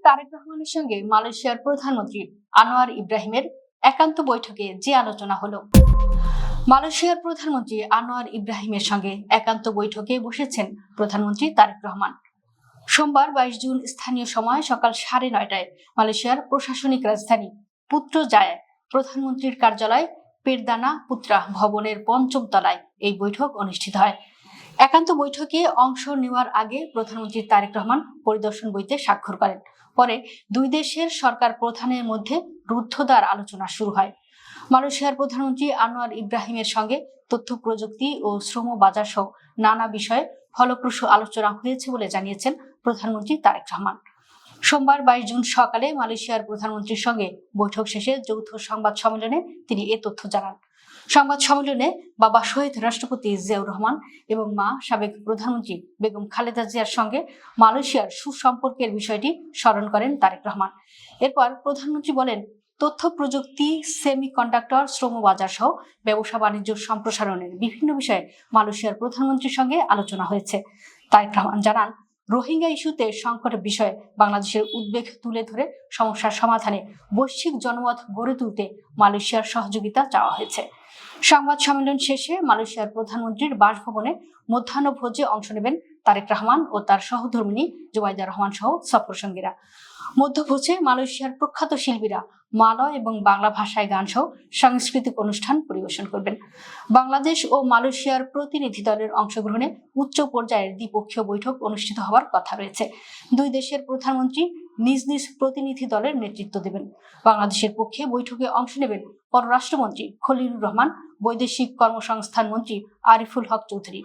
তারেক রহমানের সঙ্গে মালয়েশিয়ার প্রধানমন্ত্রী আনোয়ার ইব্রাহিমের একান্ত বৈঠকে যে আলোচনা হলো। মালয়েশিয়ার প্রধানমন্ত্রী আনোয়ার ইব্রাহিমের সঙ্গে একান্ত বৈঠকে বসেছেন প্রধানমন্ত্রী তারেক রহমান। সোমবার 22 জুন স্থানীয় সময় সকাল 9:30টায় মালয়েশিয়ার প্রশাসনিক রাজধানী পুত্রজায়ায় প্রধানমন্ত্রীর কার্যালয় পেরদানা পুত্রা ভবনের 5ম তলায় এই বৈঠক অনুষ্ঠিত হয়। একান্ত বৈঠকে অংশ নেওয়ার আগে প্রধানমন্ত্রী তারেক রহমান পরিদর্শন বইতে স্বাক্ষর করেন। পরে দুই দেশের সরকার প্রধানের মধ্যে রুদ্ধদ্বার আলোচনা শুরু হয়। মালয়েশিয়ার প্রধানমন্ত্রী আনোয়ার ইব্রাহিমের সঙ্গে তথ্য প্রযুক্তি ও শ্রম বাজার সহ নানা বিষয়ে ফলপ্রসূ আলোচনা হয়েছে বলে জানিয়েছেন প্রধানমন্ত্রী তারেক রহমান। সোমবার 22 জুন সকালে মালয়েশিয়ার প্রধানমন্ত্রীর সঙ্গে বৈঠক শেষে যৌথ সংবাদ সম্মেলনে তিনি এ তথ্য জানান। সংবাদ সম্মেলনে বাবা শহীদ রাষ্ট্রপতি জিয়াউর রহমান এবং মা সাবেক প্রধানমন্ত্রী বেগম খালেদা জিয়ার সঙ্গে মালয়েশিয়ার সুসম্পর্কের বিষয়টি স্মরণ করেন তারেক রহমান। এরপর প্রধানমন্ত্রী বলেন, তথ্য প্রযুক্তি, সেমিকন্ডাক্টর, শ্রম বাজার সহ ব্যবসা বাণিজ্য সম্প্রসারণের বিভিন্ন বিষয়ে মালয়েশিয়ার প্রধানমন্ত্রীর সঙ্গে আলোচনা হয়েছে। তারেক রহমান জানান, রোহিঙ্গা ইস্যুতে সংকটের বিষয়ে বাংলাদেশের উদ্বেগ তুলে ধরে সমস্যার সমাধানে বৈশ্বিক জনমত গড়ে তুলতে মালয়েশিয়ার সহযোগিতা চাওয়া হয়েছে। সংবাদ সম্মেলন শেষে মালয়েশিয়ার প্রধানমন্ত্রীর বাসভবনে মধ্যাহ্নভোজে অংশ নেবেন তারেক রহমান ও তার সহধর্মিণী জুবাইদা রহমান সহ সফরসঙ্গীরা। মধ্যভোজে মালয়েশিয়ার প্রখ্যাত শিল্পীরা মালয় এবং বাংলা ভাষায় গান সহ সাংস্কৃতিক অনুষ্ঠান পরিবেশন করবেন। বাংলাদেশ ও মালয়েশিয়ার প্রতিনিধি দলের অংশগ্রহণে উচ্চ পর্যায়ের দ্বিপক্ষীয় বৈঠক অনুষ্ঠিত হওয়ার কথা রয়েছে। দুই দেশের প্রধানমন্ত্রী নিজ নিজ প্রতিনিধি দলের নেতৃত্ব দেবেন। বাংলাদেশের পক্ষে বৈঠকে অংশ নেবেন পররাষ্ট্রমন্ত্রী খলিলুর রহমান, বৈদেশিক কর্মসংস্থান মন্ত্রী আরিফুল হক চৌধুরী,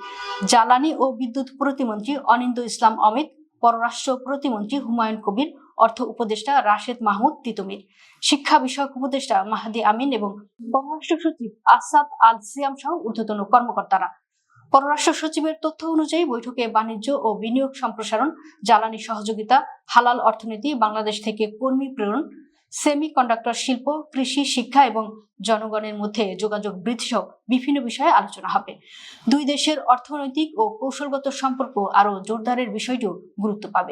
জ্বালানি ও বিদ্যুৎ প্রতিমন্ত্রী অনিন্দ্য ইসলাম অমিত, পররাষ্ট্র প্রতিমন্ত্রী হুমায়ুন কবির, অর্থ উপদেষ্টা রাশেদ মাহমুদ তিতুমির, শিক্ষা বিষয়ক উপদেষ্টা মাহাদি আমিন এবং পররাষ্ট্র সচিব আসাদ আল সিয়াম সহ ঊর্ধ্বতন কর্মকর্তারা। পররাষ্ট্র সচিবের তথ্য অনুযায়ী বৈঠকে বাণিজ্য ও বিনিয়োগ সম্প্রসারণ, জ্বালানি সহযোগিতা, হালাল অর্থনীতি, বাংলাদেশ থেকে কর্মী প্রেরণ, সেমিকন্ডাক্টর শিল্প, কৃষি, শিক্ষা এবং জনগণের মধ্যে যোগাযোগ বৃদ্ধি সহ বিভিন্ন বিষয়ে আলোচনা হবে। দুই দেশের অর্থনৈতিক ও কৌশলগত সম্পর্ক আরও জোরদারের বিষয়টিও গুরুত্ব পাবে।